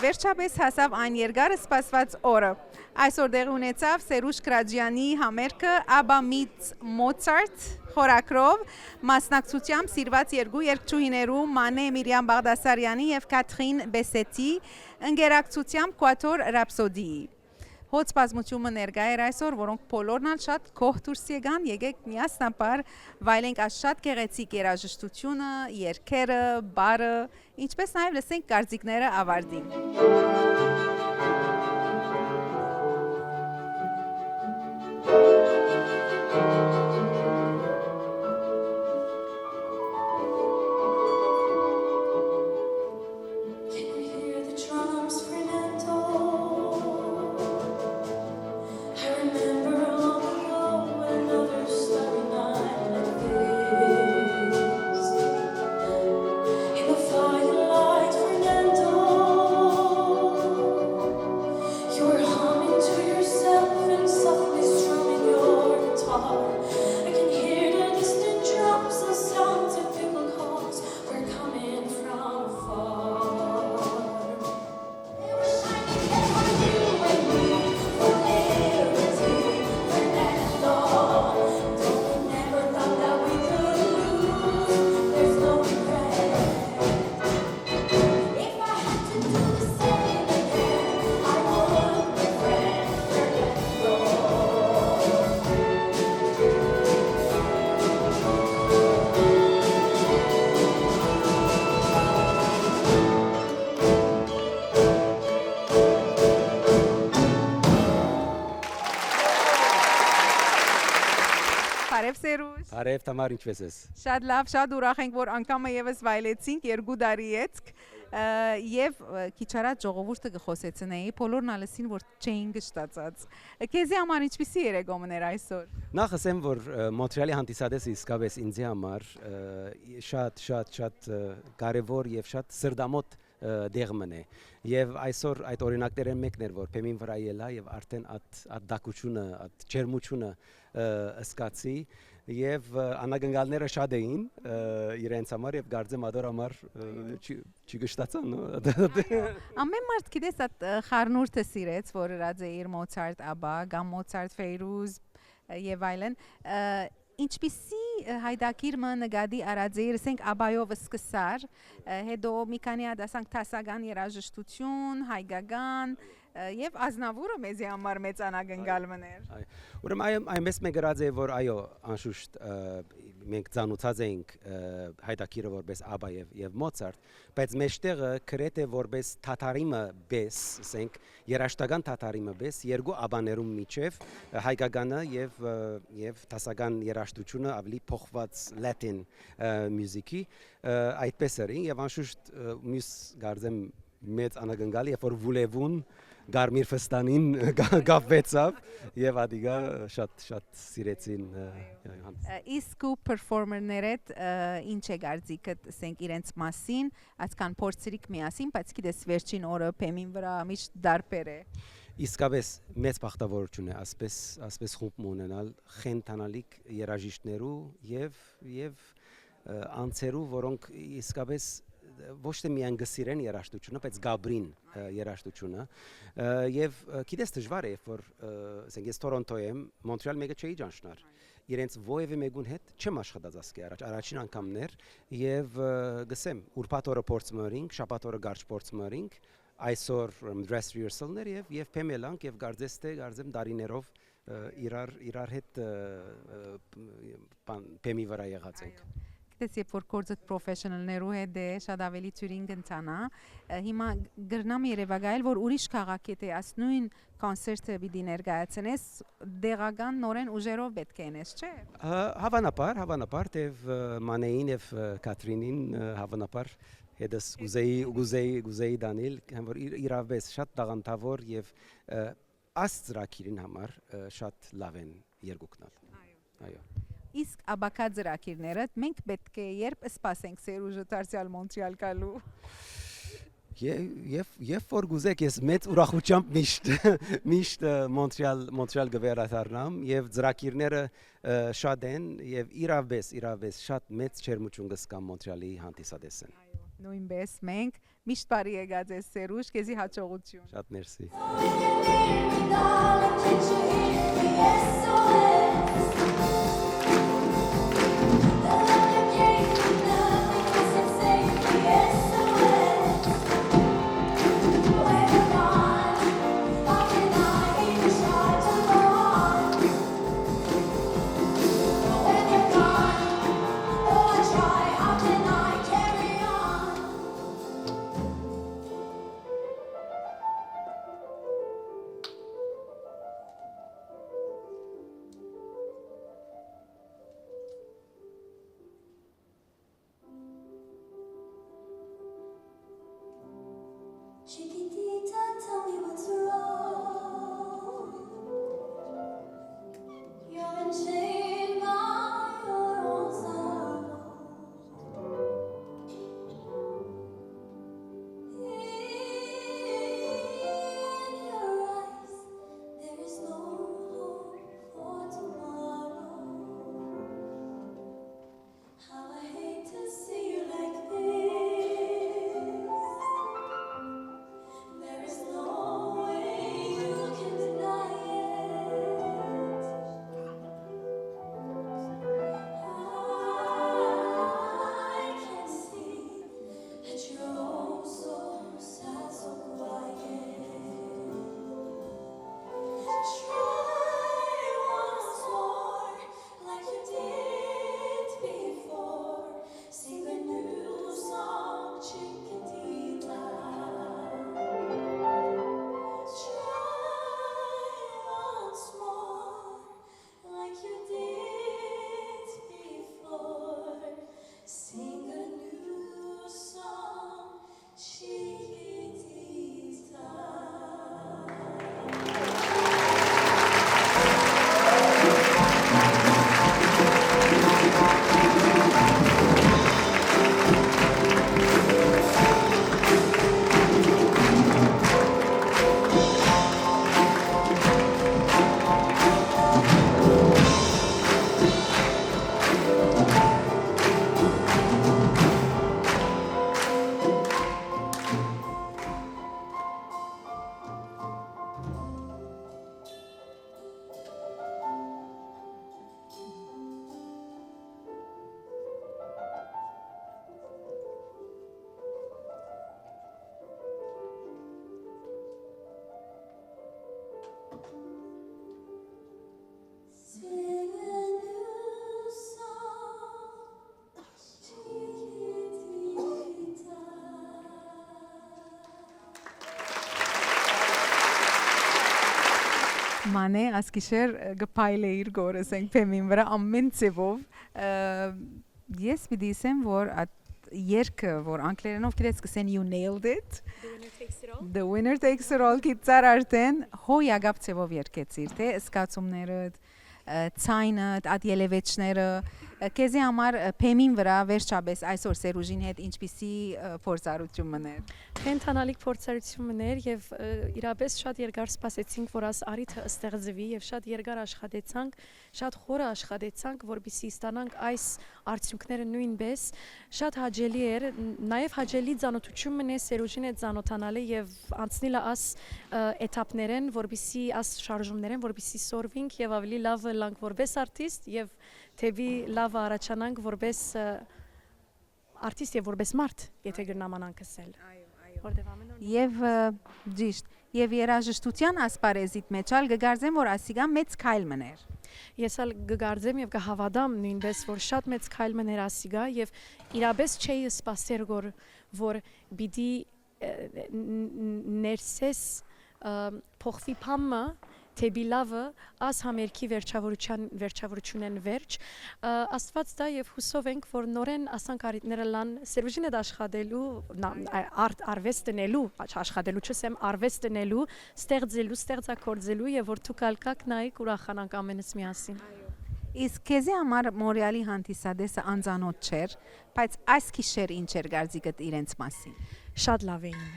վերջապես հասավ այն երկար սպասված օրը։ Այսօր դեղի ունեցավ Սերուժ Կրաջյանի համերգը «Abba meets Mozart» խորագրով, մասնակցությամբ սիրված երկու երգչուհիներու Մանե Միրիամ Բաղդասարյանի եւ Կաթրին Բեսետի ընկերակցությամբ Quatuor Rhapsody-ի։ Հոց բազմությունը ներկա էր այսօր, որոնք բոլորն ալ շատ գոհ դուրս եկան, եկեք միասնաբար վայելենք այս շատ գեղեցիկ երաժշտությունը, երգերը, բարը, ինչպես նաև լսենք կարծիքները ավարտին։ Բարև Սերուժ։ Բարև Թամար, ինչպես ես։ Շատ լավ, շատ ուրախ ենք, որ անգամը եւս վայելեցինք 2 տարի ետ եւ քիչ առաջ ժողովուրդը գխոսեցնեի, բոլորն ալսին որ չէին գշտացած։ Քեզի համար ինչպիսի երեկոմներ այսօր։ Նախ ասեմ, որ Մոնտրեալի հանդիսադեսը իսկապես ինձ համար շատ կարևոր եւ շատ սրդամոտ դեղմն է եւ այսօր այդ օրինակներն մեկն էր որ փեմին վրա ելա եւ արդեն այդ դակությունը, այդ ջերմությունը ըսկացի եւ անագնգալները շատ էին իրենց համար եւ գարձեմ ադոր համար չգշտացան ամեն մարդ գիտես այդ խառնուրդը սիրեց որ հրած է իր Մոցարտ Աբա կամ Մոցարտ Ֆեյրուզ եւ այլն ինչպիսի հայդակիրը նկատի արածեիր ասենք Աբայով սկսար հետո մի քանի հատ ասենք տասական երաժշտություն հայկական եւ ազնավուրը մեզի համար մեծ անագնգալմն էր ուրեմն այնպես մենք գրած է որ այո անշուշտ մենք ցանուցած ենք հայդակիրը որպես Աբա եւ Մոցարտ բայց մեջտեղը քրեթե որպես թաթարիմը բես ասենք երաշտական թաթարիմը բես երկու աբաներում միջև հայկականը եւ տասական երաշտությունը ավելի փոխված լատին մյուզիկի այդպես էր եւ անշուշտ մյուս գարձեմ մեծ անագնգալի երբ որ վուլևուն Գարմիր Ֆստանին գավվեցավ եւ ադիգա շատ սիրեցին իսկ ու պերֆորմերներդ ինչ է գարձիկդ ասենք իրենց մասին այսքան փորձրիկ միասին բայց գիտես վերջին օրը փեմին վրա միշտ դարբեր է իսկապես մեծ բախտավորություն է ասպես խումբ ունենալ խենթանալիք երաժիշտներու եւ անցերու որոնք իսկապես ոչ թե միայն գսիրեն երաժշտությունը, բայց գաբրին երաժշտությունը եւ գիտես դժվար է որ ասենք ես Տորոնտոյ եմ Մոնտրեալ մեկը չէի ճանչնար իրենց ովևէ մեկուն հետ չեմ աշխատած ասկի առաջին անգամներ եւ գսեմ ուրբաթ օրը փորձմարինք շաբաթ օրը գարչ փորձմարինք այսօր dress rehearsal-ներ եւ փեմելանք եւ գարձեմ դարիներով իրար հետ փեմի վրա եղած ենք Դες երբ որ կորձդ պրոֆեսիոնալներու հետ է շատ ավելի ծյուրին գնցանա հիմա գրնամ երևակայել որ ուրիշ քաղաք է աս նույն կոնցերտը պիտի ներկայացնես դեղական նորեն ուժերով պետք է ենես չէ հավանաբար դեվ Մանեին եւ Կաթրինին հավանաբար հետս գուզեի Դանիել որ իրավես շատ տաղանդավոր եւ աստծրակիրին համար շատ լավ են երկուքնալ այո Իսկ աբակա ծրակիրները մենք պետք է երբ սպասենք Սերուժը դարձյալ Մոնտրեալ գալու Եվ որ գուզեք ես մեծ ուրախությամբ միշտ Մոնտրեալ գվերադառնամ եւ ծրակիրները շատ են եւ իրավես շատ մեծ ջերմություն կսկամ Մոնտրեալի հանդիսադեսին Նույնպես մենք Միշտ բարի եկած ես Սերուժ, քեզի հաջողություն։ Շատ մերսի։ Chiquitita, tell me what's wrong. You're enchained by your own sorrow. In your eyes, there is no hope for tomorrow. How I hate to see you like this. There is no way you can deny it. I can see that you're oh so sad, so quiet. Try once more, like you did before. Sing a new song, Chiquitita. Try once more, like you did before. Sing a new song, Chiquitita. Sing a new song, Chiquitita. Մանե ասկիշեր գփայլե իր գորս ենք փեմին վրա ամեն ծևով ես պիտի ասեմ որ այդ երկը որ անգլերենով գրեց կսեն you nailed it the winner takes it all կիցար արդեն հոյ ագապ ծևով երկեցիր թե սկացումները ցայնը այդ ելևեջները քեզի համար փեմին վրա վերջապես այսօր Սերուժին հետ ինչպիսի փորձառություն մներ Քենթանալիք փորձառություն մներ եւ իրապես շատ երկար սպասեցինք որ աս արիթը ստեղծվի եւ շատ երկար աշխատեցանք շատ խորը աշխատեցանք որպեսզի ստանանք այս արդյունքները նույնպես շատ հաճելի էր նաեւ հաճելի ծանոթություն մնե Սերուժին հետ ծանոթանալը եւ անցնելը աս էտապներեն որպեսզի աս շարժումներեն որպեսզի սորվինք եւ ավելի լավ լանք որպես արտիստ եւ թեւի լավ առաջանանք որպես արտիստ եւ որպես մարդ եթե գրնամանանք ասել որտեվ ամեն օր եւ ճիշտ եւ երաժշտության ասպարեզիտ մեջալ գգարձեմ որ ասիգա մեծ քայլ մներ Ես ալ գգարձեմ եւ կհավատամ նույնպես որ շատ մեծ քայլ մներ ասիգա եւ իրապես չէի սպասեր որ բիդի ներսես փոխվի փամը թեբի լավը աս համերքի վերջավորությունեն վերջ աստված դա եւ հուսով ենք որ նորեն ասանք արիտները լան Սերուժին հետ աշխատելու արվեստ տնելու աշխատելու չսեմ արվեստ տնելու ստեղծելու ստեղծագործելու եւ որ դուք ալկակ նայեք ուրախանանք ամենից միասին իսկ քեզի համար Մորեալի հանդիսադեսը անծանոթ չէր բայց այս քիշեր ինչ էր գարձիկդ իրենց մասին շատ լավ էին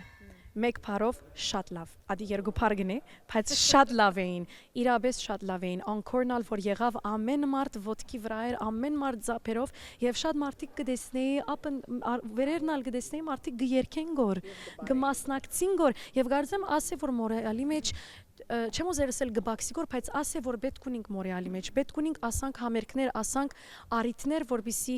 մեկ բառով շատ լավ։ Ադի երկու բառ գնե, բայց շատ լավ էին։ Իրապես շատ լավ էին։ Անկորնալ որ եղավ ամեն մարդ ոտքի վրա էր, ամեն մարդ զապերով եւ շատ մարդիկ կդեսնեի, ապն վերերնալ կդեսնեի մարդիկ գերքեն գոր, գմասնակցին գոր եւ գարձեմ ասե որ մորալի մեջ չեմ ուզերսել գբաքսիկոր, բայց ասե որ պետք ունենք մորեալի մեջ, պետք ունենք ասանք համերգներ, ասանք արիթներ, որբիսի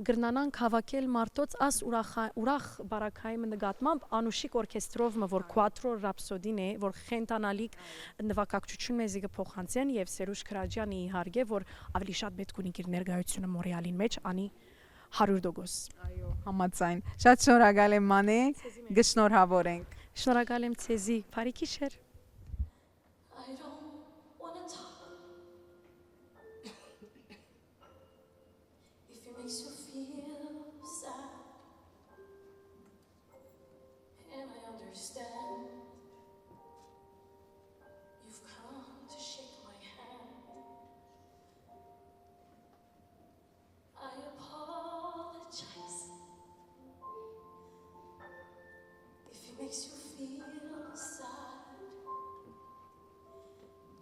գրնանանք հավաքել մարդոց աս ուրախ բարակայում նկատմամբ անուշիկ օրքեստրով որ Quattro Rhapsody-ն է, որ խենտանալիք նվագակցություն մեզի կփոխանցեն եւ Սերուժ Քրաջյանի իհարկե, որ ավելի շատ պետք ունենք իր ներկայությունը մորեալին մեջ անի 100%։ Այո, համաձայն։ Շատ շնորհակալ եմ Մանե, գշնորհավոր ենք։ Շնորհակալ եմ ցեզի, բարի գիշեր։ I don't wanna talk. If it makes you feel sad, and I understand, you've come to shake my hand. I apologize. If it makes you feel sad,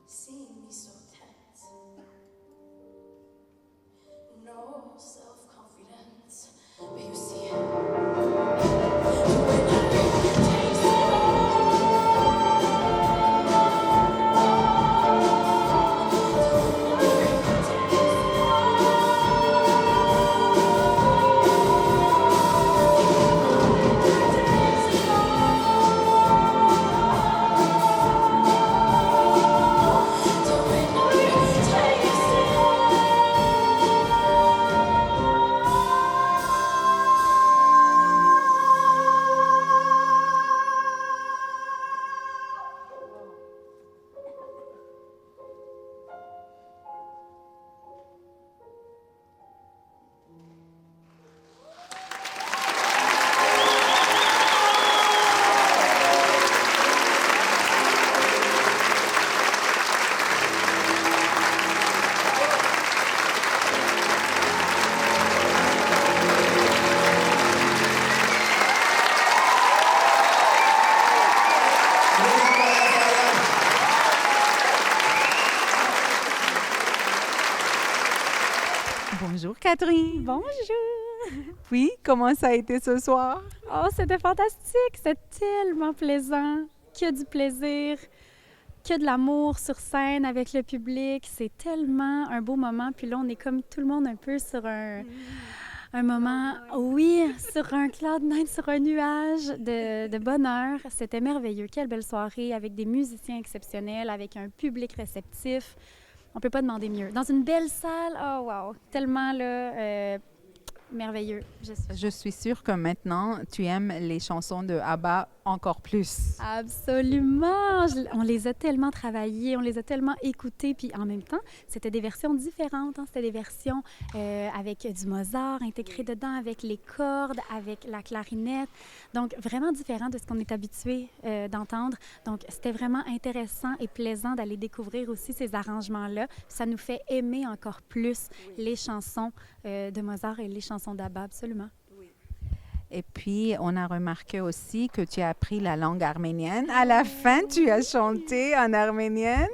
seeing me so tense, no self-confidence, but you see when I taste it Bonjour Catherine. Bonjour. Oui, comment ça a été ce soir? Oh, c'était fantastique, c'était tellement plaisant, que du plaisir, que de l'amour sur scène avec le public. C'est tellement un beau moment. Puis là, on est comme tout le monde un peu sur un moment, oui, sur un cloud nine, sur un nuage de bonheur. C'était merveilleux. Quelle belle soirée avec des musiciens exceptionnels, avec un public réceptif. On peut pas demander mieux. Dans une belle salle, oh wow, tellement là, merveilleux. Je suis sûre que maintenant, tu aimes les chansons de ABBA encore plus. Absolument! On les a tellement travaillées, on les a tellement écoutées, puis en même temps, c'était des versions différentes. Hein? C'était des versions avec du Mozart intégré dedans, avec les cordes, avec la clarinette. Donc, vraiment différent de ce qu'on est habitué d'entendre. Donc, c'était vraiment intéressant et plaisant d'aller découvrir aussi ces arrangements-là. Ça nous fait aimer encore plus les chansons de Mozart et les chansons d'ABBA, absolument. Et puis, on a remarqué aussi que tu as appris la langue arménienne. À la fin, tu as chanté en arménienne.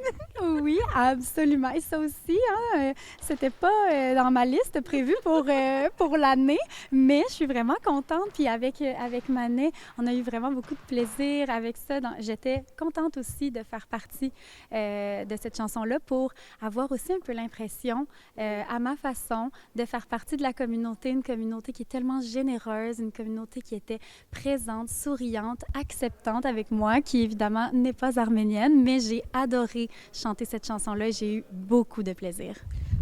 Oui, absolument. Et ça aussi, hein, c'était pas dans ma liste prévue pour l'année, mais je suis vraiment contente. Puis avec Manet, on a eu vraiment beaucoup de plaisir avec ça. J'étais contente aussi de faire partie de cette chanson-là pour avoir aussi un peu l'impression, à ma façon, de faire partie de la communauté, une communauté qui est tellement généreuse, une communauté qui était présente, souriante, acceptante avec moi, qui évidemment n'est pas arménienne, mais j'ai adoré chanter cette chanson-là. J'ai eu beaucoup de plaisir.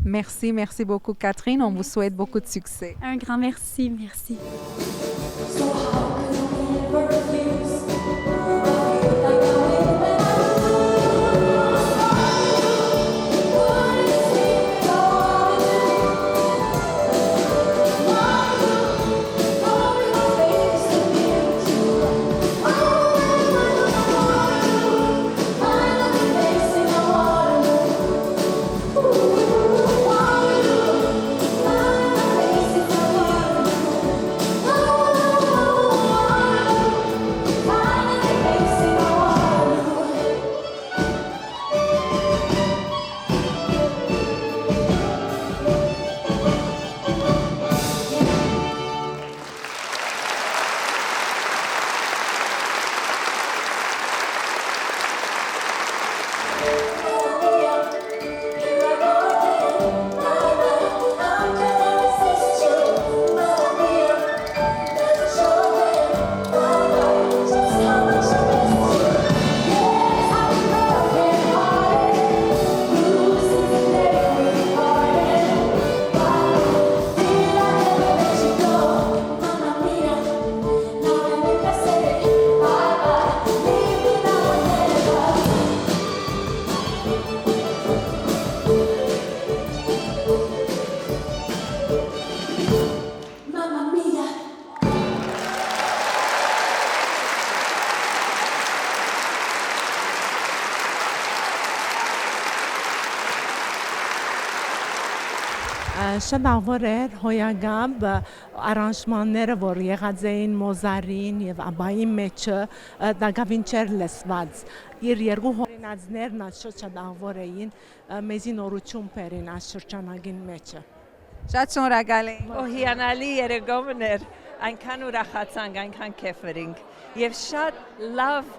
Merci, merci beaucoup Catherine. On vous souhaite beaucoup de succès. Un grand merci, merci. so how can we refuse? Շատ էր հոյագամբ արանժմանները, որ եղած էին Մոզարին եւ Աբայի մեջը դակավին չեր լսված։ Իր երկու հորինածներն շատ էին մեզի նորություն բերին այս շրջանագին մեջը։ Շատ շնորհակալ եմ։ Հիանալի երեկոմն էր, այնքան ուրախացանք, այնքան քեֆ էինք եւ շատ լավ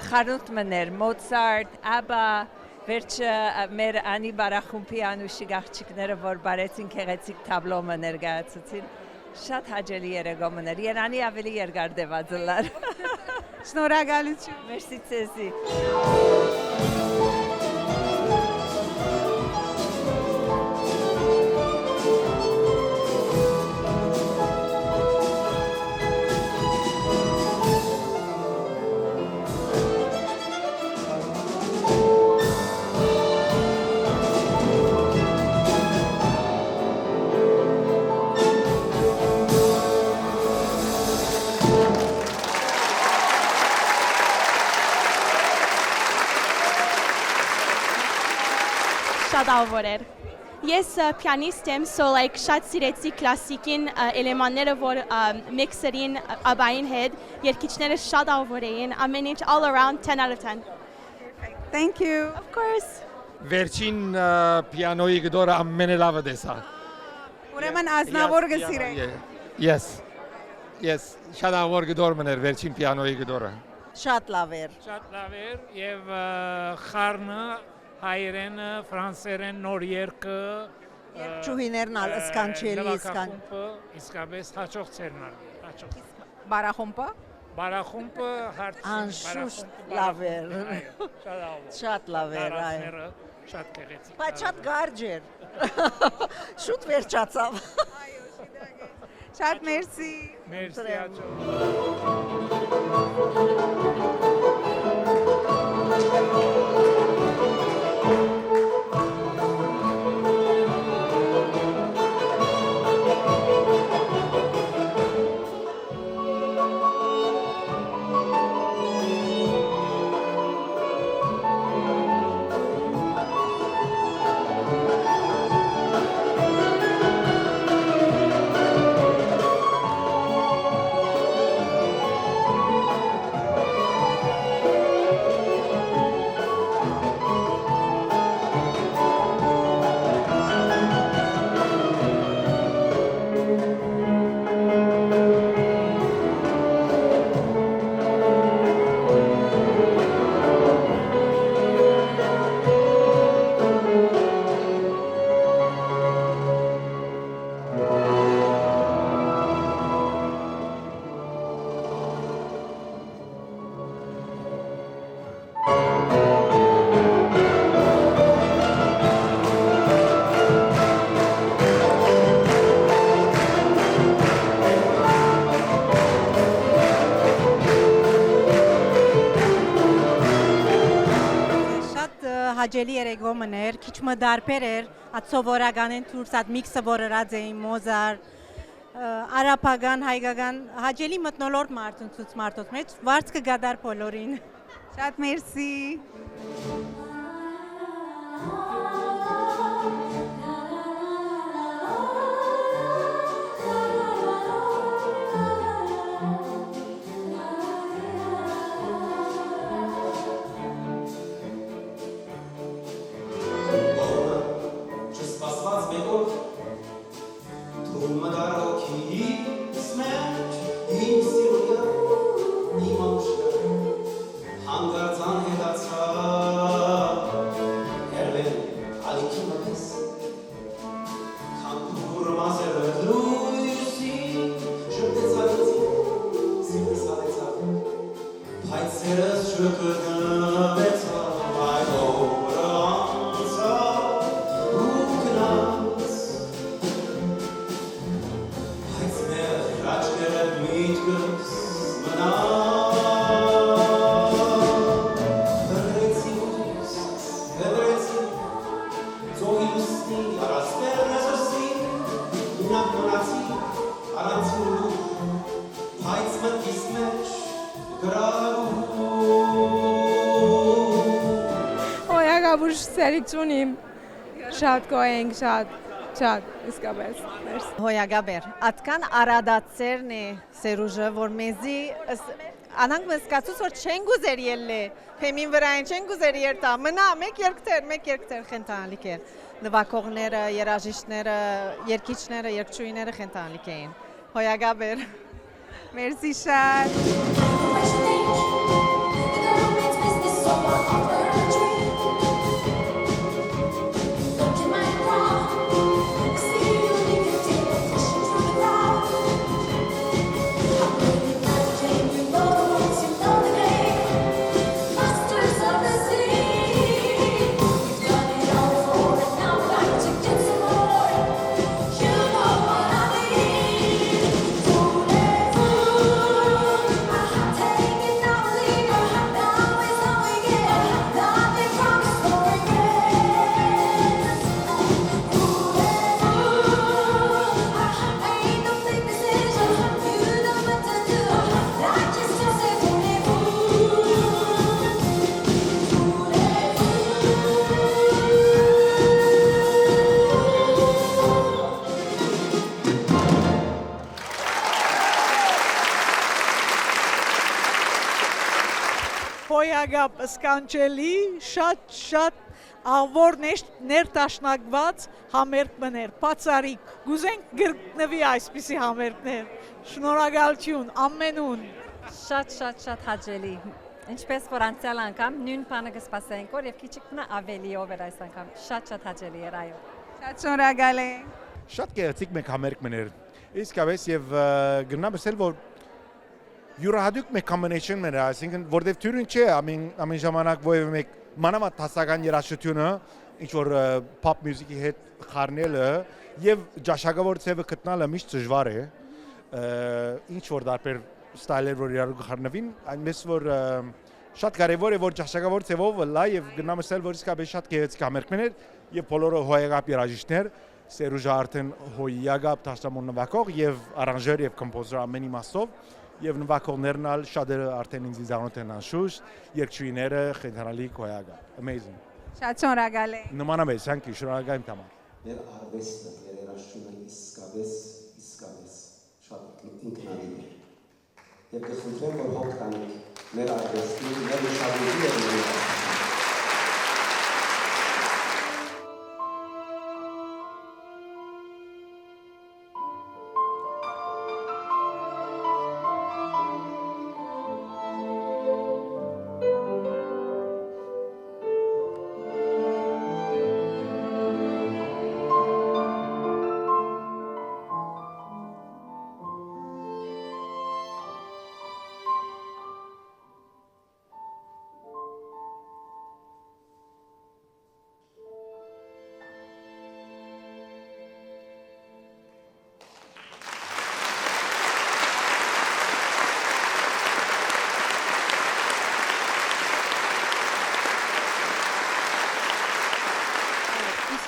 խանութներ, Մոցարտ, Աբա, վերջը մեր Անի Բարախումբի անուշիկ աղջիկները, որ բարեցին քեղեցիկ թաբլոմը ներկայացուցին, շատ հաճելի երեկոմն էր, Երանի ավելի երկար դեվաձլար։ Շնորհակալություն։ Մերսի ցեզի։ Շատ ավոր էր։ Ես պիանիստ եմ, so like շատ սիրեցի կլասիկին էլեմանները, որ միքսերին Աբային հետ, երգիչները շատ ավոր էին, ամեն ինչ all around 10 out of 10. Thank you. Of course. Վերջին պիանոյի գդորը ամենալավը տեսա։ Ուրեմն ազնավոր գսիրեք։ Yes, շատ ավոր գդորն էր վերջին պիանոյի գդորը։ Շատ լավ էր։ Շատ լավ էր եւ խառնը հայերեն, ֆրանսերեն նոր երկը Ճուհիներն ալ սկանչելի սկան։ Իսկապես հաջող ցերնալ, հաջող։ Բարախումբը։ Բարախումբը հարց Անշուշտ լավ էր։ Շատ լավ էր, այո։ Շատ գեղեցիկ։ Բայց շատ գարջ էր։ Շուտ վերջացավ։ Շատ մերսի։ Մերսի հաջող։ հաջելի երեկոմն էր, քիչ մդարբեր էր, at սովորականեն դուրս at միքսը որ ըրած էին Մոզար, արաբական, հայկական, հաջելի մթնոլորտ մարդունցուց մարդոց մեջ, վարձ կգադար բոլորին։ Շատ մերսի։ Սերիցունիմ շատ գոյենք շատ Շատ, իսկապես։ Մերսի։ Հոյագաբեր, ատկան արադացերն է սերուժը, որ մեզի անանք մսկացուց, որ չեն գուզեր ելլե, փեմին վրային չեն գուզեր երտա, մնա, մեկ երկտեր խենթանալիք էր, նվակողները, երաժիշտները, երկիչները, երկչույները խենթանալիք էին, հոյագաբեր։ Մերսի շատ։ Հոյագապ սկանչելի, շատ ավոր ներտաշնակված համերգ մներ, պացարիկ, գուզենք գրկնվի այսպիսի համերգներ, շնորհակալություն, ամենուն։ Շատ հաճելի, ինչպես որ անցյալ անգամ նույն բանը կսպասենք որ և քիչիկն ավելիով էր այս անգամ, շատ հաճելի էր, այո։ Շատ շնորհակալ ենք։ Շատ գեղեցիկ մեկ համերգ մներ, իսկապես և գնամ ասել, որ յուրահատուկ մեկ combination մներ, այսինքն որտեվ թյուրին չէ, ամեն ժամանակ որևէ մեկ մանավանդ հասարակական երաժշտությունը, ինչ որ pop music-ի հետ խառնելը եւ ջաշակավոր ցևը գտնալը միշտ դժվար է, ինչ որ դարբեր ստայլեր որ իրար խառնվին, այնպես որ շատ կարևոր է որ ջաշակավոր ցևով լա եւ գնամ ասել որ իսկապես շատ գեղեցիկ համերգ մներ եւ բոլորը հոյագապ երաժիշտներ, Սերուժը արդեն հոյագապ դաշտամոն նվագող եւ արանժեր եւ կոմպոզոր ամեն իմաստով եւ նվագողներն ալ շատերը արդեն ինձ ծանոթ են անշուշտ, երկչույները, խենթանալիք, հոյագապ, amazing։ Շատ շնորհակալ ենք։ Նմանապես, thank you, շնորհակալ եմ Թամար։ Մեր արվեստը, մեր երաժշտությունը իսկապես շատ ինքնավին է։ Եվ կխնդրեմ, որ հոգ տանիք մեր արվեստի մեր ուշադրությունը եւ մեր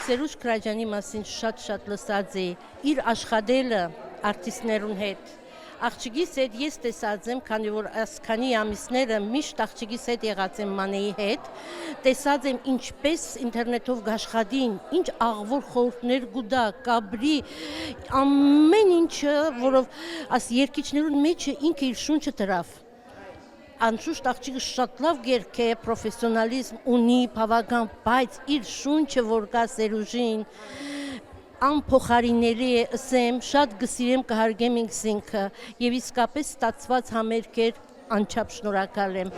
Սերուժ Կրաջյանի մասին շատ լսած էի, իր աշխատելը արտիստներուն հետ։ Աղջիկիս հետ ես տեսած եմ, քանի որ այսքանի ամիսները միշտ աղջիկիս հետ եղած եմ Մանեի հետ, տեսած եմ ինչպես ինտերնետով գաշխատին, ինչ աղվոր խորհուրդներ գուտա, կաբրի, ամեն ինչը, որով աս երկիչներուն մեջը ինքը իր շունչը դրավ։ Անշուշտ աղջիկը շատ լավ գերք է, պրոֆեսիոնալիզմ ունի, բավական, բայց իր շունչը որ կա Սերուժին, անփոխարինելի է, ասեմ, շատ գսիրեմ կհարգեմ ինքս ինքը եւ իսկապես ստացված համերգեր անչափ շնորհակալ եմ։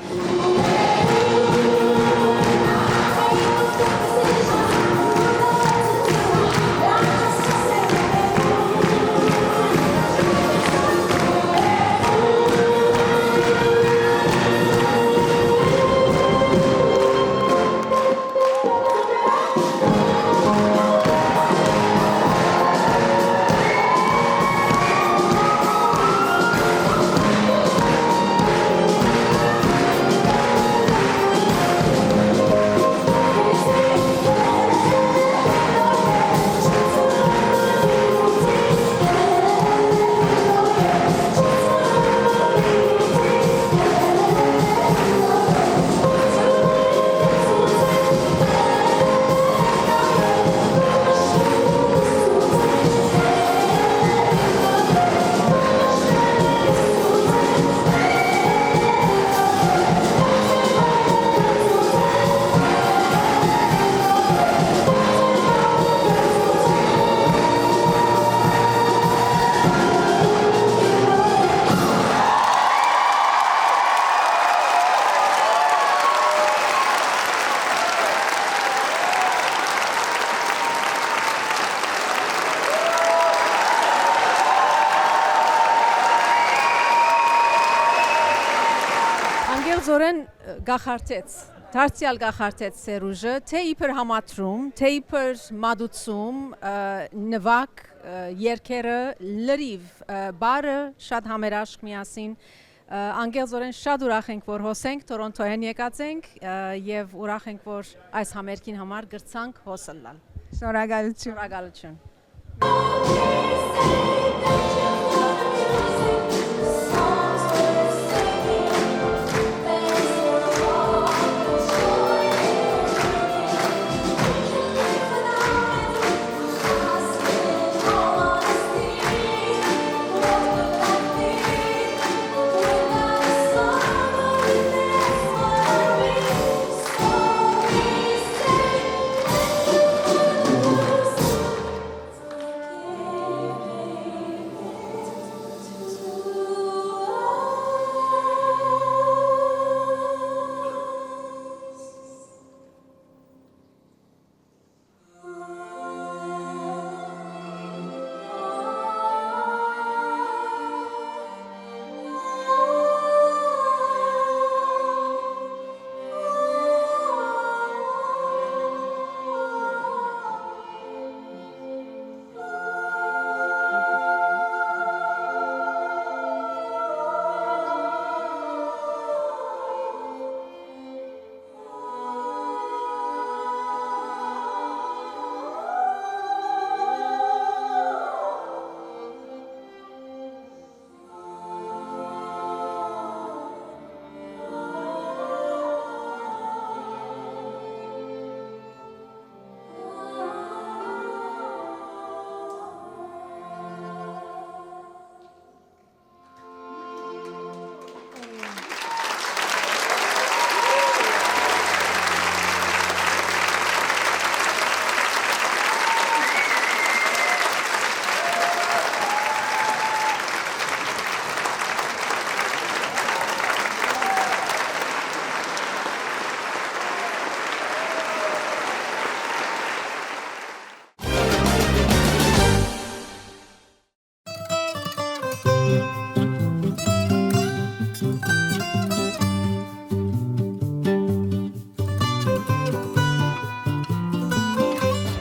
անգելզորեն գախարտեց, դարձյալ գախարտեց Սերուժը, թե իբր համատրում, թե իբր մատուցում, նվակ, երկերը, լրիվ, բարը, շատ համերաշխ միասին, անգելզորեն շատ ուրախ ենք, որ հոսենք, Տորոնտոյեն եկած ենք և ուրախ ենք, որ այս համերգին համար գրցանք հոսըլլալ։ Շնորհակալություն։ Շնորհակալություն։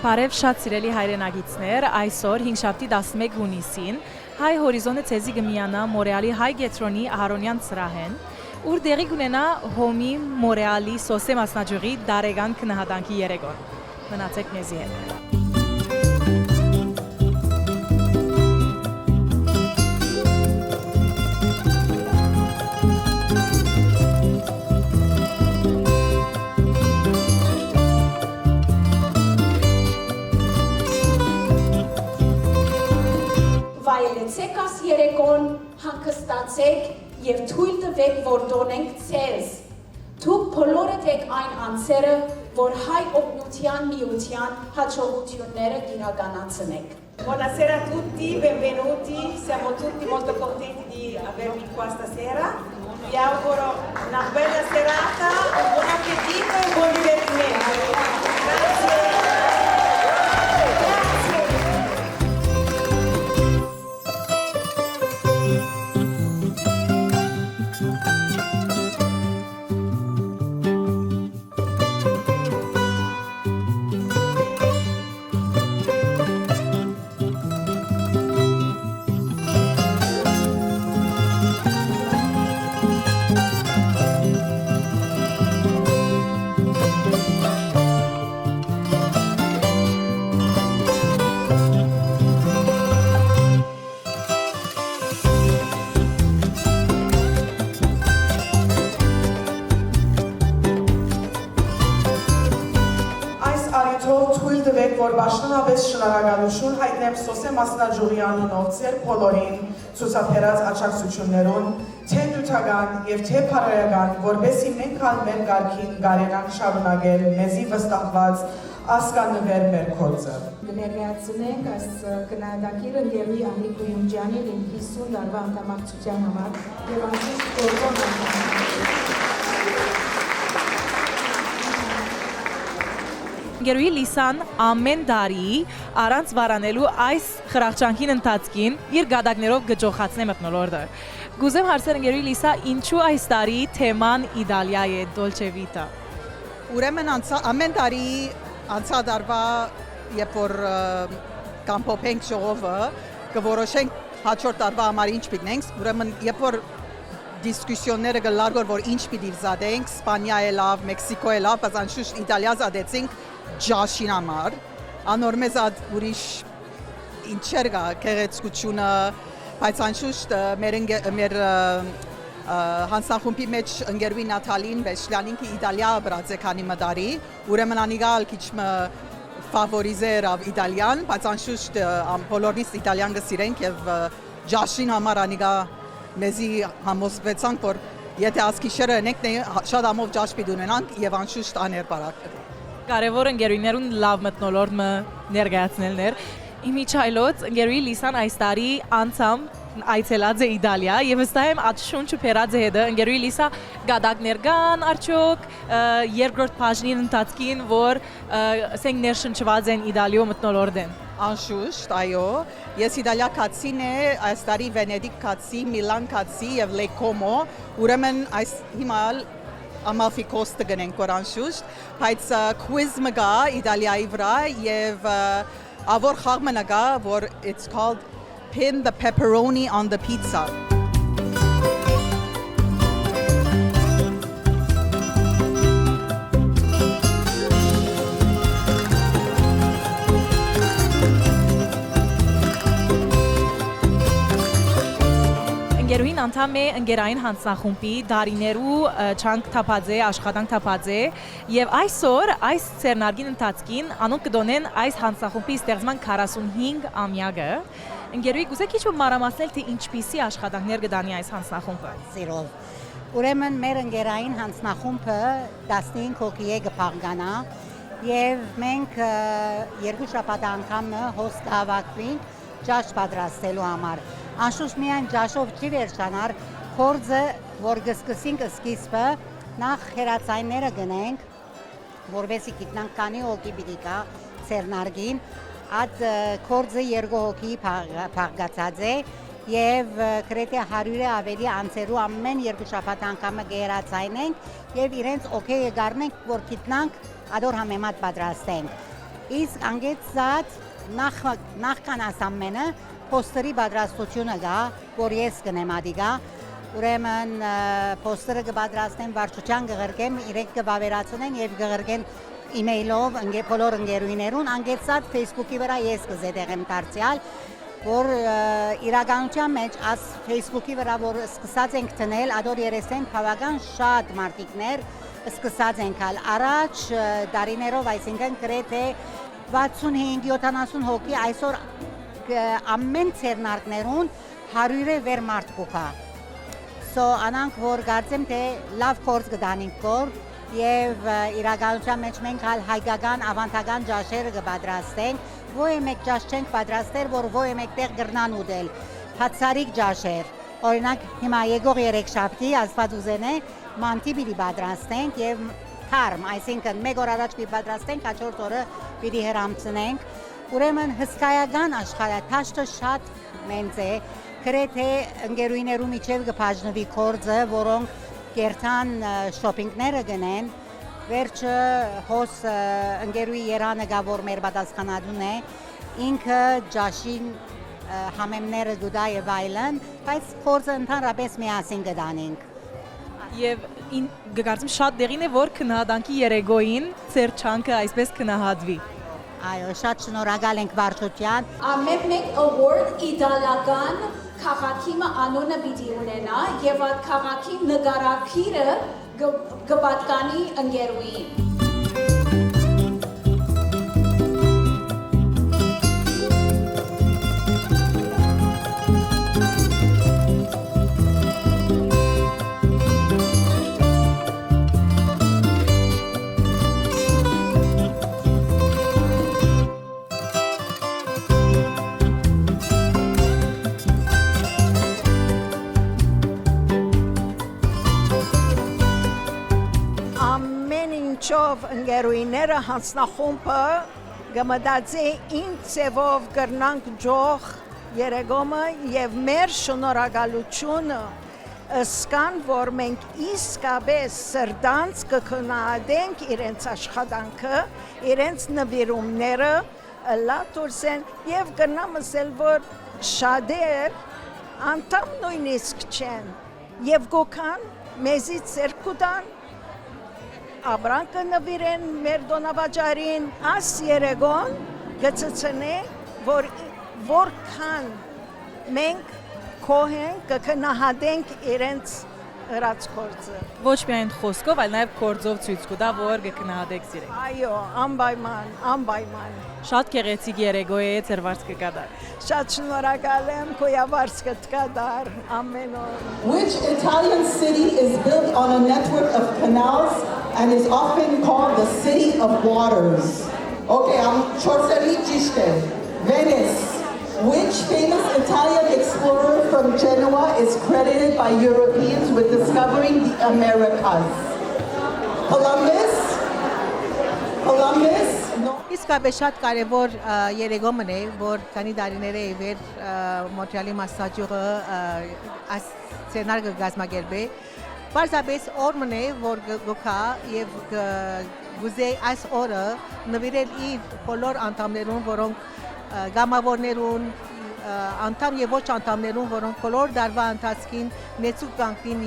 Բարև շատ սիրելի հայրենագիցներ, այսօր 5-շաբթի 11 հունիսին հայ հորիզոնը ցեզի գմիանա Մորեալի հայ գետրոնի Ահարոնյան սրահեն, ուր դեղի կունենա հոմի Մորեալի սոսե մասնաճյուղի դարեգան քննադանքի երեկոն։ Մնացեք մեզի հետ։ Վայելեցեք աս երեկոն, հանգստացեք և թույլ տվեք, որ դոնենք ձեզ։ Դուք բոլորդ եք այն անձերը, որ հայ օգնության միության հաջողությունները իրականացնեք։ Buonasera a tutti, benvenuti, siamo tutti molto contenti di avervi qua stasera. Vi auguro una bella serata, un buon appetito e un buon divertimento. Grazie. Որ բաշնանավես շնարագանություն հայտնեմ սոսե մասնաճյուղի անունով ձեր բոլորին ցուցաբերած աջակցություններուն, թե նյութական և թե փառայական, որպեսզի մենք ալ մեր կարգին կարենանք շարունակել մեզի վստահված ասկանվեր մեր գործը։ Ներկայացնենք այս քննադատի ընկերուհի Անի Գույունջյանին 50 տարվա անդամակցության համար և անցած գործոն Ընկերուհի Լիսան ամեն տարի առանց վարանելու այս խրախճանքին ընթացքին իր գադակներով գճոխացնե մթնոլորտը։ Գուզեմ հարցեր ընկերուհի Լիսա, ինչու այս տարի թեման Իտալիա է, Dolce Vita։ Ուրեմն ամեն տարի անցյալ տարվա երբ որ կամփոփենք ժողովը, կորոշենք հաջորդ տարվա համար ինչ պիտենք, ուրեմն երբ որ դիսկուսիոնները գլարգոր որ ինչ պիտի զադենք, Իսպանիա է լավ, Մեքսիկո է լավ, բայց անշուշտ Իտալիա զադեցինք ջաշին համար, անորմեզ ուրիշ ինչեր կա գեղեցկությունը, բայց անշուշտ մեր հանձնախումբի մեջ ընկերուհի Նաթալին Բեշլյանին ki Իտալիա բրած է քանի մտարի, ուրեմն անիգալ քիչ ֆավորիզեր av Իտալիան, բայց անշուշտ բոլորնից Իտալիան կսիրենք եւ ջաշին համար անիգա մեզի համոզվեցանք որ եթե ասկիշերը ենք շատ ամով ջաշ պիտի ունենանք եւ անշուշտ աներբարակ։ Կարևոր ընկերուներուն լավ մթնոլորտ ներկայացնելն էր։ Իմիջայլոց ընկերուհի Լիսան այս տարի անցամ այցելած է Իտալիա եւ վստահ եմ այդ շունչը փերած է հետը ընկերուհի Լիսա գադակներ կան արդյոք երկրորդ բաժնին ընթացքին որ ասենք ներշնչված են Իտալիո մթնոլորտեն։ Անշուշտ, այո, ես Իտալիա կացին է, այս տարի Վենեդիկ կացի, Միլան կացի եւ Լեկոմո, ուրեմն այս հիմա Amalfi Costa գնենք որ անշուշտ, բայց quiz մը գա Իտալիայի վրա եւ ավոր խաղ մը գա որ it's called Pin the pepperoni on the pizza. Ընկերուհին անդամ է ընկերային հանձնախումբի դարիներու չանք թափածե, աշխատանք թափածե եւ այսօր այս ցերնարգին ընթացքին անոնք կդոնեն այս հանձնախումբի ստեղծման 45 ամյակը։ Ընկերուհի գուզե քիչ մանրամասնել թե ինչպիսի աշխատանքներ կդանի այս հանձնախումբը։ Սիրով։ Ուրեմն մեր ընկերային հանձնախումբը 15 հոգի է կփաղկանա եւ մենք երկու շաբաթ անգամ հոս կհավաքվենք ջաշ պատրաստելու համար։ Անշուշտ միայն ջաշով չի վերջանար, կորձը, որ կսկսենք սկիզբը, նախ հերացայինները գնենք, որովհետեւ գիտնանք քանի հոգի պիտի կա ցերնարգին, այդ կորձը երկու հոգի փաղկացած է եւ գրեթե 100-ը ավելի անցերու ամեն երկու շաբաթ անգամ կհերացայինենք եւ իրենց օքեյը գառնենք, որ գիտնանք ադոր համեմատ պատրաստենք։ Իսկ անգեցած նախքան ասամենը Պոստերի պատրաստությունը գա, որ ես կնեմ ադիգա, ուրեմն պոստերը կպատրաստեն վարչության կղրկեմ, իրենք կվավերացնեն և կղրկեն իմեյլով բոլոր ընկերուներուն, անգեցած Facebook-ի վրա ես կզետեղեմ դարձյալ, որ իրականության մեջ աս Facebook-ի վրա, որ սկսած ենք տնել, ադոր երեսենք բավական շատ մարտիկներ սկսած ենք ալ առաջ դարիներով, այսինքն գրեթե 65-70 հոգի այսօր ամեն ցերնարկներուն 100-ը վեր մարդ կուքա։ So անանք որ կարծեմ թե լավ կորձ կդանենք կոր եւ իրականության մեջ մենք հայկական ավանդական ջաշերը կպատրաստենք, ոչ մեկ ջաշ չենք պատրաստել, որ ոչ մեկ տեղ գրնան ուտել։ Հացարիկ ջաշեր։ Օրինակ հիմա եկող երեքշաբթի Աստված ուզենե մանտի պիտի պատրաստենք եւ թարմ, այսինքն մեկ օր առաջ պիտի պատրաստենք, հաջորդ օրը պիտի հրամցնենք։ Ուրեմն հսկայական աշխատաշտը շատ մեծ է, գրեթե ընկերուներու միջև կբաժնվի կորձը, որոնք կերտան շոփինգները գնեն, վերջը հոս ընկերուի երանը գա, որ մեր պատասխանատուն է, ինքը ջաշին համեմները գուտա եւ այլն, բայց կորձը ընդհանրապես միասին կդանենք։ Եվ գկարծեմ շատ դեղին է, որ քննադանքի երեգոյին ծեր չանքը այսպես քնահատվի։ Այո, շատ շնորհակալ ենք վարչության։ Ամեն մեկ award իտալական քաղաքի անունը պիտի ունենա եւ այդ քաղաքի նկարագիրը կպատկանի ընկերուին։ ընկերուհիները հանձնախումբը գմդացի ինձ ծևով կրնանք ջող երեգոմը եւ մեր շնորհակալությունը ըսկան, որ մենք իսկապես սրտանց կքննադենք իրենց աշխատանքը, իրենց նվիրումները լատուրսեն եւ կնամ ասել, որ շատեր անդամ նույնիսկ չեն եւ գոքան մեզից երկուտան Abrancă նվիրեն մեր դոնավաճարին աս երեգոն գծցնե որքան մենք կոհենք կքնահատենք իրենց հրացքործը Ոչ միայն խոսքով, այլ նաև գործով ցույց կտա, որ կքնահատեք սիրեք։ Այո, անպայման։ Շատ գեղեցիկ երեգո է ծերվարս կկադար։ Շատ շնորհակալ եմ, քոյավարս կտկադար ամեն օր։ Which Italian city is built on a network of canals and is often called the city of waters? Okay, I'm Chorselli Giste. Venice. Which famous Italian explorer from Genoa is credited by Europeans with discovering the Americas? Columbus? Իսկապես շատ կարևոր երեգոմն է, որ քանի դարիներ է վեր Մոնտրեալի մասնաճյուղը այս սցենարը գազմագերբե։ Պարզապես օրմն է, որ գոքա եւ գուզե այս օրը նվիրել իր բոլոր անդամներուն, որոնք գամավորներուն անդամ եւ ոչ անդամներուն, որոնք բոլոր դարվա ընթացքին մեծուկ կանգնին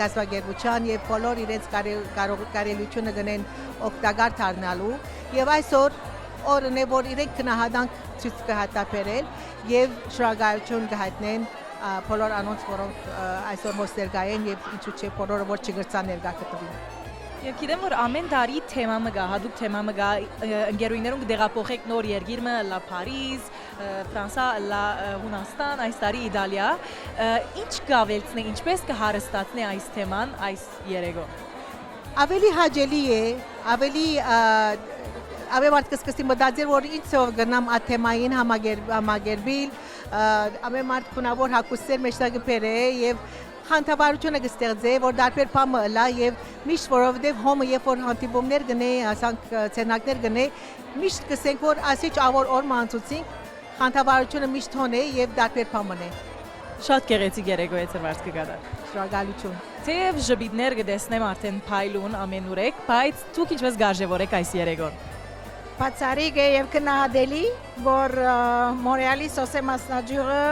գազագերբության եւ բոլոր իրենց կարելությունը գնեն օգտակար դառնալու եւ այսօր օրն է, որ իրենք գնահատանք ցույց կհատապերել եւ շնորհակալություն կհայտնեն բոլոր անոնց, որոնք այսօր ոս ներկայ են եւ ինչու՞ չէ բոլորը որ չգրցան ներկա կտվին Եվ գիտեմ, որ ամեն տարի թեմա մը գա, հատուկ թեմա մը գա, ընկերուներուն կդեղափոխեք նոր երկիրը, լա Փարիզ, Ֆրանսա, լա Հունաստան, այս տարի Իտալիա, ինչ կավելցնե, ինչպես կհարստացնե այս թեման, այս երեգո։ Ավելի հաճելի է, ավելի ամեն մարդ կսկսի մտածել, որ ինչով գնամ այդ թեմային համագերբիլ, ամեն մարդ քունավոր հակուսեր մեջտեղը բերե եւ Խանդավառությունը կստեղծե, որ դարբեր բամը լա եւ միշտ որովհետեւ հոմը երբ որ հանդիպումներ գնե, ասանք ցերնակներ գնե, միշտ կսենք որ ասիչ ավոր օր մանցուցինք, խանդավառությունը միշտ հոն է եւ դարբեր բամն է։ Շատ գեղեցիկ երեգո է ծրվարս կգադար։ Շնորհակալություն։ Թեև ժբիդներ կդեսնեմ արդեն փայլուն ամենուրեք, բայց դուք ինչպես գարժևորեք այս երեգոն։ Բացառիկ է եւ քնահատելի, որ Մոնրեալի սոսե մասնաճյուղը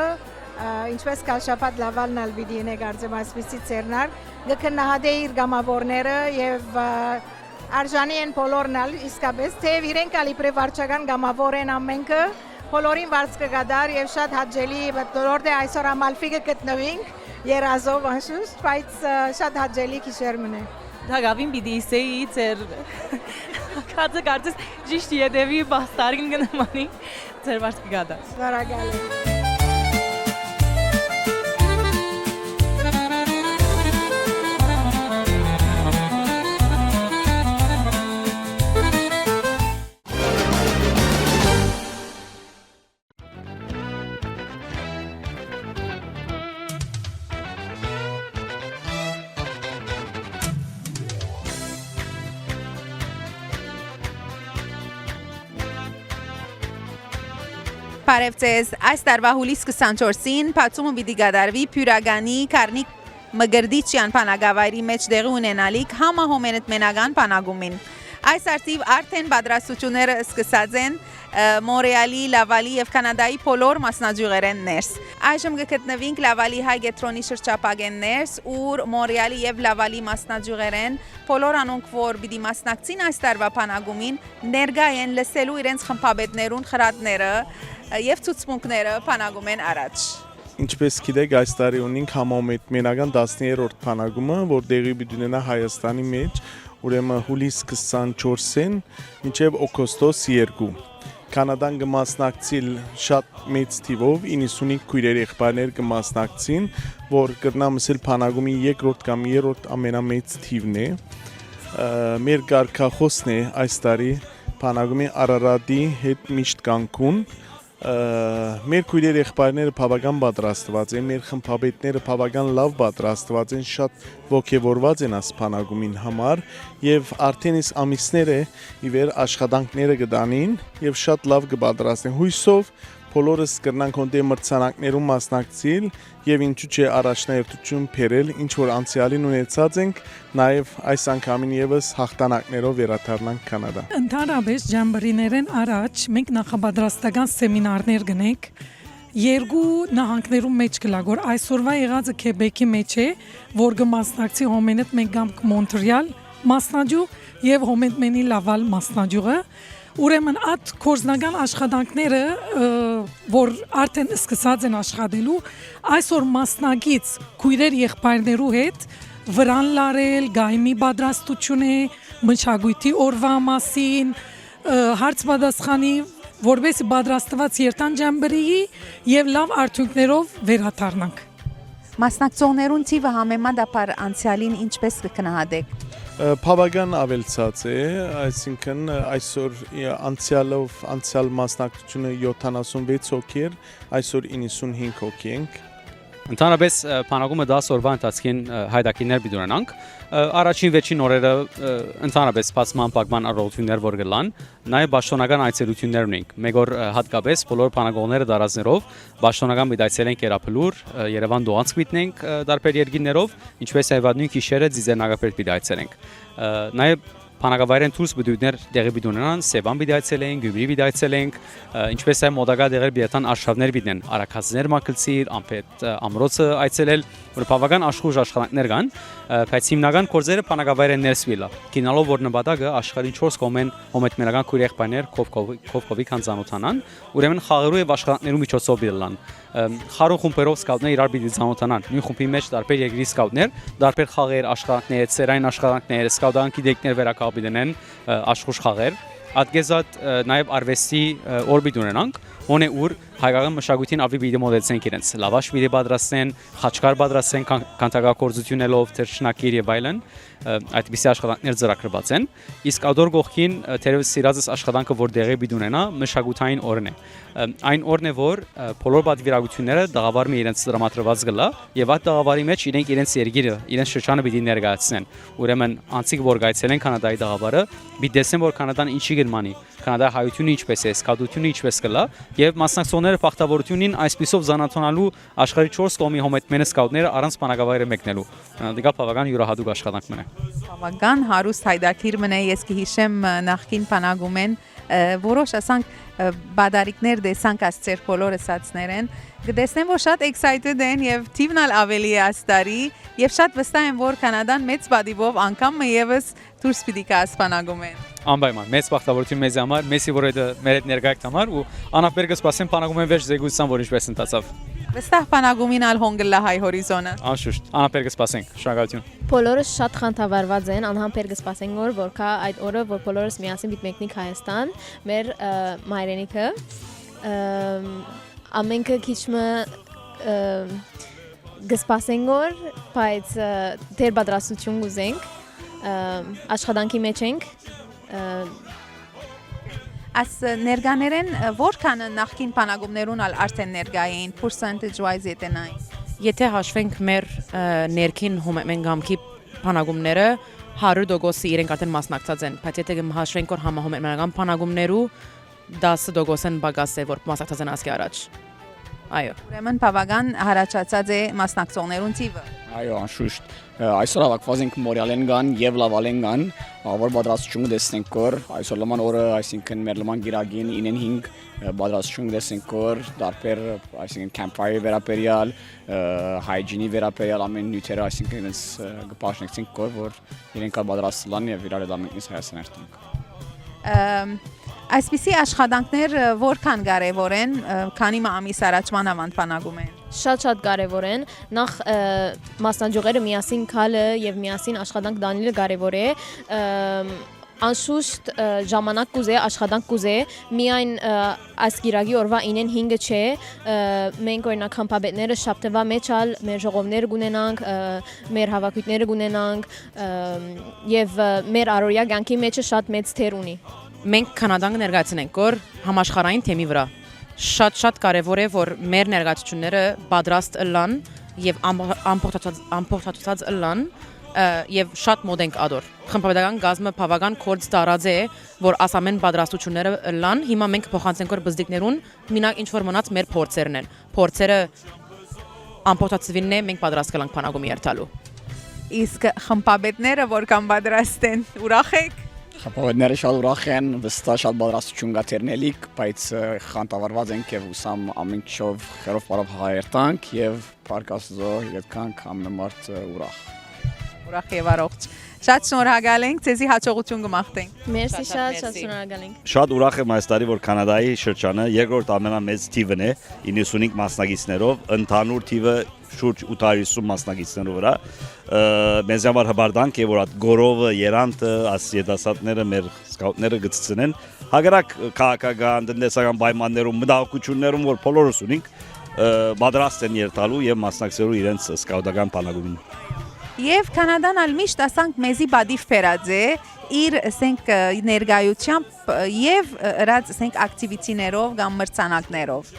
ինչպես կաշապատ լավալն ալվիդինե կարծեմ այսպիսի ծերնար գքնահատե իր գամավորները եւ արժանի են բոլորն ալ իսկապես թեև իրենք ալիպրե վարչական գամավոր են ամենքը բոլորին վարձ կգադար եւ շատ հաճելի մտնոլորտ է այսօր ամալֆիկը գտնվինք երազով անշուշտ բայց շատ հաճելի քիշերմն է Դագավին պիտի իսեի ծեր կածը կարծես ճիշտ ետևի բաստարին գնամանի ծեր վարձ կգադար Շնորհակալ եմ Բարև ձեզ, այս տարվա հուլիս 24-ին բացումը պիտի գադարվի Փյուրագանի Կարնիկ Մգրդիչյան բանագավայրի մեջ տեղի ունենալիք համահոմենտ մենական բանագումին։ Այս արդիվ արդեն պատրաստությունները սկսած են Մոնրեալի, Լավալի եւ Կանադայի բոլոր մասնաճյուղերեն ներս։ Այժմ կգտնվենք Լավալի հայ գետրոնի շրջապագեն ներս, ուր Մոնրեալի եւ Լավալի մասնաճյուղերեն բոլոր անոնք, որ պիտի մասնակցին այս տարվա բանագումին, ներկա են լսելու իրենց խմբապետներուն խրատները եւ ցուցմունքները բանագումեն առաջ։ Ինչպես գիտեք, այս տարի ունենք համահոմենտ մենական 13-րդ բանագումը, որ տեղի պիտի ունենա Հայաստանի մեջ, ուրեմն հուլիս 24-ին մինչև օգոստոս 2։ Կանադան կմասնակցի շատ մեծ թիվով 95 քույրեր եղբայրներ կմասնակցին, որ կրնամսել բանագումի երկրորդ կամ երրորդ ամենամեծ թիվն է։ Մեր կարգախոսն է այս տարի բանագումի Արարատի հետ միշտ Կանկուն, մեր քույրեր եղբայրները բավական պատրաստված են, մեր խմբաբետները բավական լավ պատրաստված են, շատ ողջևորված են ասփանագումին համար եւ արդեն իսկ ամիսները ի վեր աշխատանքները կդանին եւ շատ լավ կպատրաստեն։ Հույսով բոլորս կրնանք հոնդե մրցանակներում մասնակցել եւ ինչու՞ չէ առաջնահերթություն բերել, ինչ որ անցյալին ունեցած ենք, նաեւ այս անգամին եւս հաղթանակներով վերադառնանք Կանադա։ Ընդհանրապես ջամբրիներեն առաջ մենք նախապատրաստական սեմինարներ գնենք երկու նահանգներում մեջ կլագոր այսօրվա եղածը Քեբեկի մեջ է, որ կմասնակցի հոմենետ մենք գանք Մոնտրեալ մասնաճյուղ եւ հոմենտմենի Լավալ մասնաճյուղը Ուրեմն այդ կորզնական աշխատանքները, որ արդեն սկսած են աշխատելու, այսօր մասնակից քույրեր եղբայրներու հետ վրան լարել, գայմի պատրաստություն է, մշակույթի օրվա մասին, հարց պատասխանի, որովհետեւ պատրաստված երթան ջամբրիի եւ լավ արդյունքներով վերադառնանք։ Մասնակցողներուն թիվը համեմատաբար անցյալին ինչպես կգնահատեք։ Բավական ավելցած է, այսինքն այսօր անցյալ մասնակցությունը 76 հոգի էր, այսօր 95 հոգի ենք։ Ընդհանրապես բանակումը 10 օրվա ընթացքին հայդակիներ պիտի ունենանք։ Առաջին վերջին օրերը ընդհանրապես սպասման պակման առողջություններ որ գլան, նաև պաշտոնական այցելություններ ունենք։ Մեկ օր հատկապես բոլոր բանակողները դարածներով պաշտոնական պիտի այցելենք Երապլուր, Երևան Դողանցք պիտենք տարբեր երկիներով, ինչպես այլ նույն գիշերը Ձիձեռնագապերտ պիտի այցելենք։ Նաև Բանակավայրեն դուրս բդույթներ դեղի պիտի ունենան, Սևան պիտի այցելենք, Գյումրի պիտի այցելենք, ինչպես այլ մոտակա դեղեր պիտի արշավներ պիտեն, Արաքածներ մակլցիր, Ամփետ ամրոցը այցելել, որ բավական աշխուժ աշխատանքներ կան, բայց հիմնական գործերը բանակավայրեն ներսվելա։ Գինալով որ նպատակը աշխարհի 4 կողմեն հոմետմենական քույր եղբայրներ կովկովի կանցանոթանան, ուրեմն խաղերու եւ աշխատանքներու միջոցով դիլան։ Խաղերու խումբերով սկաուտներ իրար պիտի ծանոթանան։ Նույն խումբի մեջ տարբեր երկրի սկաուտներ, տարբեր խաղեր, աշխատանքներ, սերային աշխատանքներ, սկաուտական գիտելիքներ վերակապի դնեն, աշխուժ խաղեր։ Ատգեզատ նաև արվեստի օրբիտ ունենանք, հոնե ուր հայկական մշակույթին ավելի պիտի մոդելցենք իրենց, լավաշ պիտի պատրաստեն, խաչքար պատրաստեն կանտակագործություններով, թռչնակիր եւ այլն, այդպիսի աշխատանքներ ծրագրված են։ Իսկ ադոր գողքին թերևս սիրածս աշխատանքը որ դեղի պիտի ունենա մշակութային օրն է։ Այն օրն է որ բոլոր պատվիրակությունները դաղավարի իրենց դրամատրված գլա եւ այդ դաղավարի մեջ իրենց երգիրը, իրենց շրջանը պիտի ներկայացնեն։ Ուրեմն անցիկ որ գայցելեն Կանադայի դաղավարը, պիտի տեսնեն որ Կանադան ինչի գնմանի, Կանադայի հայությունը ինչպես է, սկաուտությունը ինչպես կլա եւ մասնակցողները բախտավորությունին այսպիսով զանաթոնալու աշխարհի 4 կողմի հոմետմենը սկաուտները առանց բանակավայրը մեկնելու։ Դա բավական յուրահատուկ աշխատանք մնա։ Բավական հարուստ հայդակիր մնա, ես կհիշեմ նախքին բանակումեն որոշ ասանք բադարիկներ դեսանք ասցեր բոլորը սացներեն կտեսնեմ որ շատ excited են եւ թիվնալ ավելի է աստարի եւ շատ վստահ եմ որ Կանադան մեծ բադիվով անգամ եւս դուրս պիտի կա ասփանագումեն։ Անպայման մեծ բախտավորություն մեզ համար, մեսի որ այդ մեր հետ ներկայացք համար ու անապեր կսպասեմ բանակումեն վերջ զեկույցան որ ինչպես ընթացավ։ Վստահ բանակումին ալ հոնգլա հայ հորիզոնը։ Անշուշտ, անապեր կսպասենք, շնորհակալություն։ Բոլորս շատ խանդավառված են, անհամբեր կսպասենք որ կա այդ օրը, որ բոլորս միասին պիտի մեկնենք Հայաստան, մեր մայրենիքը։ Ամենքը քիչմը կսպասենք որ, բայց դեր պատրաստություն կուզենք, աշխատանքի մեջ ենք։ As ներգաներեն որքան նախքին բանակումներուն ալ արդեն ներգա էին percentage wise ետենային։ Եթե հաշվենք մեր ներքին հոմեն գամքի բանակումները 100% իրենք արդեն մասնակցած են, բայց եթե հաշվենք որ համահոմենական բանակումներու 10% են բագաս է որ մասնակցած են ասկի առաջ։ Այո։ Ուրեմն բավական հարաճած է մասնակցողներուն թիվը։ Այո, անշուշտ։ Այսօր հավաքված ենք Մորեալեն գան եւ Լավալեն գան, որ պատրաստություն տեսնենք որ այսօր լման օրը, այսինքն մեր լման գիրագին 95 պատրաստություն տեսնենք որ դարբեր, այսինքն campfire վերապերյալ, hygiene վերապերյալ ամեն նյութերը, այսինքն իրենց կպաշտեցինք որ իրենք պատրաստելան եւ իրար դամինս Հայաստան երթանք։ Այսպիսի աշխատանքներ որքան կարևոր են, քանի ամիս առաջ մանավանդ բանակում են։ Շատ կարևոր են, նախ մասնաճյուղերը միասին քալը եւ միասին աշխատանք դանելը կարևոր է։ Անշուշտ ժամանակ կուզե, աշխատանք կուզե, միայն այս գիրագի օրվա 9-5-ը չէ, մենք օրինակ խմբաբետները շաբթվա մեջ ալ մեր ժողովները կունենանք, մեր հավաքույթները կունենանք եւ մեր առօրյա կյանքի մեջը շատ մեծ թեր ունի։ Մենք Կանադան ներկայացնենք որ համաշխարհային թեմի վրա շատ կարևոր է որ մեր ներկայացությունները պատրաստ լան եւ ամփոփած լան եւ շատ մոտ ենք ադոր։ Խմբապետական գազմը բավական կորձ տարած է, որ ասամեն պատրաստությունները լան, հիմա մենք փոխանցենք որ բզդիկներուն, մինակ ինչ որ մնաց մեր փորձերն են։ Փորձերը ամփոփածվինն է, մենք պատրաստ կլանք բանակում երթալու։ Իսկ խմբապետները որքան պատրաստ են, ուրախ եք։ Խմբապետները շատ ուրախ են, վստահ շատ պատրաստություն կա թերնելիք, բայց խանդավառված ենք եւ ուսամ ամեն ինչով խերով բարով հայերտանք եւ Փարքաստո յետքանք ամենամարդ ուրախ։ Ուրախ եւ առողջ։ Շատ շնորհակալ ենք, ձեզի հաջողություն կմաղթենք։ Մերսի շատ շնորհակալ ենք։ Շատ ուրախ եմ այս տարի, որ Կանադայի շրջանը երկրորդ ամենամեծ թիվն է 95 մասնակիցներով, ընդհանուր թիվը շուրջ 850 մասնակիցներով վրա։ Մեզ համար հբարդանք է, որ այդ գորովը, երանտը, աս յետասատները, մեր սկաուտները գծցնեն, հագարակ քաղաքական, տնտեսական պայմաններում, մտահոգություններում, որ բոլորս ունենք, պատրաստ են երթալու եւ մասնակցելու իրենց սկաուտական բանակումին։ Եվ Կանադան ալ միշտ ասանք մեզի բադիվ ֆերած է իր ասենք ներկայությամբ եւ ըրած ասենք ակտիվիտիներով կամ մրցանակներով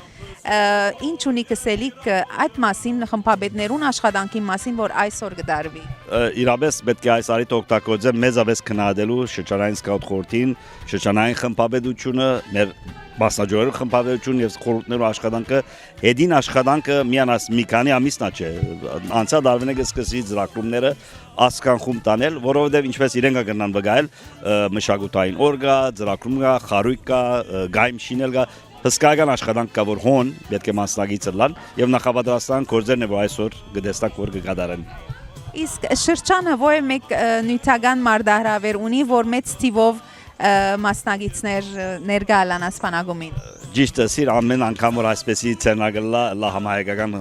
ինչ ունի կսելիք այդ մասին խմբապետներուն աշխատանքի մասին որ այսօր կդարվի իրապես պետք է այս արիթ օգտագործել մեծապես քննադելու շրջանային սկաուտ խորհրդին շրջանային խմբապետությունը մեր մասնաճյուղերի խմբապետություն եւ խորհուրդներու աշխատանքը հետին աշխատանքը միանաս մի քանի ամիսնա չէ անցյալ դարվենը սկսի ծրագրումները ասկանխում տանել որովհետեւ ինչպես իրենք կգնան վգայել մշակութային օր կա ծրագրում կա խարույկ կա գայմ շինել կա հսկայական աշխատանք կա որ հոն պետք է մասնագիծ լան եւ նախապատրաստական գործերն է որ այսօր գտեստակ որ կկատարեն իսկ շրջանը ո՞ր մեկ նյութական մարդահրավեր ունի որ մեծ թիվով մասնագիցներ ներկա լան ասպանագումին Ճիշտ է սիր ամեն անգամ որ այսպեսի ցերնագլա լա համահայկական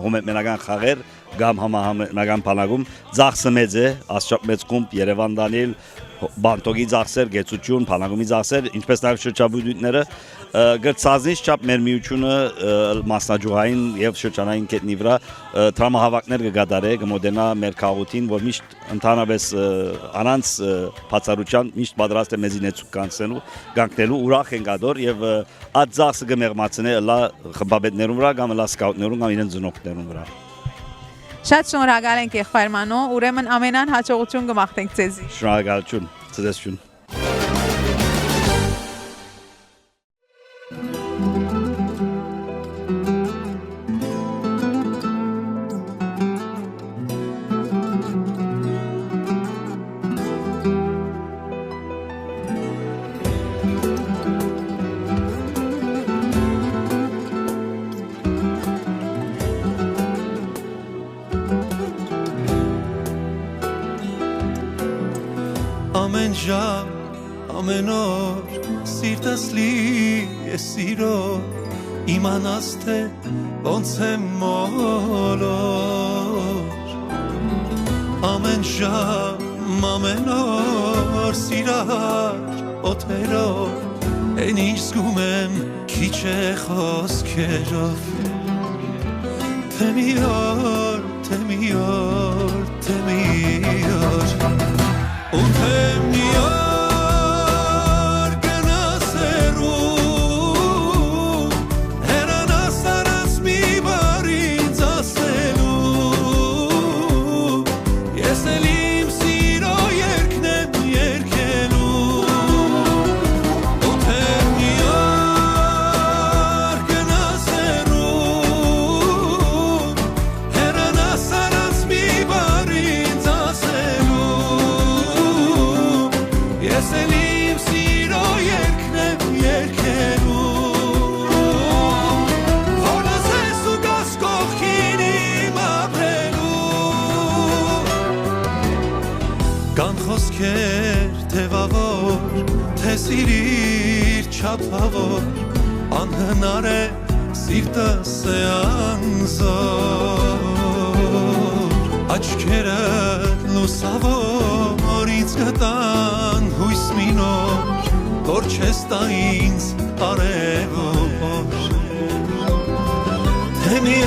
հոմենական խաղեր կամ համահայկական բանակում ծախսը մեծ է ասչափ մեծ կումբ Երևան Դանիել բանտոգի ծախսեր գեցություն բանակումի ծախսեր ինչպես նաև շրջաբյուջետները գրծածնից չափ մեր միությունը մասնաճյուղային եւ շրջանային կետնի վրա տրամահավաքներ կգադարե կմոդենա մեր քաղաքին որ միշտ ընդհանրապես անանց բացառության միշտ պատրաստ է մեզի նեցուկ կանցնելու գանկնելու ուրախ ենք ադոր եւ այդ ծախսը կմեղմացնե լա խմբապետներուն վրա կամ լա սկաուտներուն կամ իրենց ծնողներուն վրա Շատ շնորհակալ ենք եղբայրմանո ուրեմն ամենան հաջողություն կմաղթենք ձեզի Շնորհակալություն ցտեսություն Ամեն ժամ, ամեն օր, սիրտս լի է սիրով իմանաս թե ոնց եմ մոլոր Ամեն ժամ, ամեն օր, սիրար օթերով Են ինչ զգում եմ քիչ է խոսքերով Թե մի օր, թե մի օր, թե մի օր Սիրիր չափավոր անհնար է սիրտս է անզոր Աչքերը լուսավոր ինձ գտան հույս մի նոր որ չես տա ինձ արևոր Թե մի